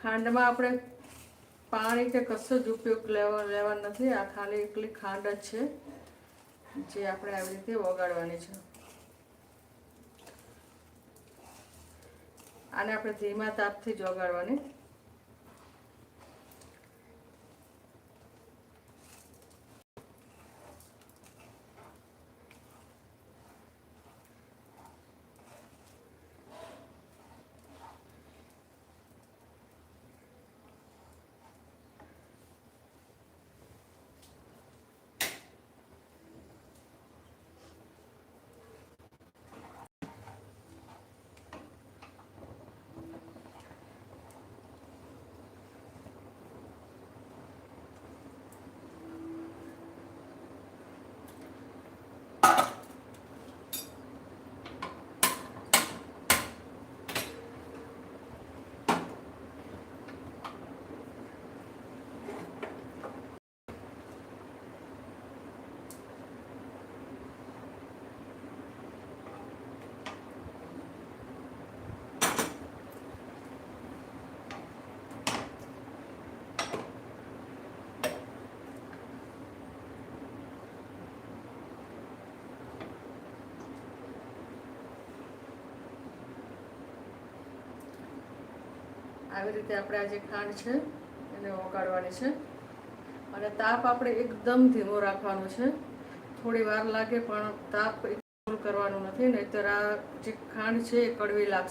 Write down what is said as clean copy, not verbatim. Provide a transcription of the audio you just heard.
ખાંડમાં આપણે પાણી કે કશો જ ઉપયોગ લેવા નથી. આ ખાલી એકલી ખાંડ જ છે જે આપણે આવી રીતે ઓગાળવાની છે. આને આપણે ધીમા તાપથી જ ઓગાળવાની. આવી રીતે આપણે આ જે ખાંડ છે એને ઓગાળવાની છે. અને તાપ આપણે એકદમ ધીમો રાખવાનો છે. થોડી વાર લાગે પણ તાપ ફૂલ કરવાનું નથી, નહીંતર આ જે ખાંડ છે એ કડવી લાગશે.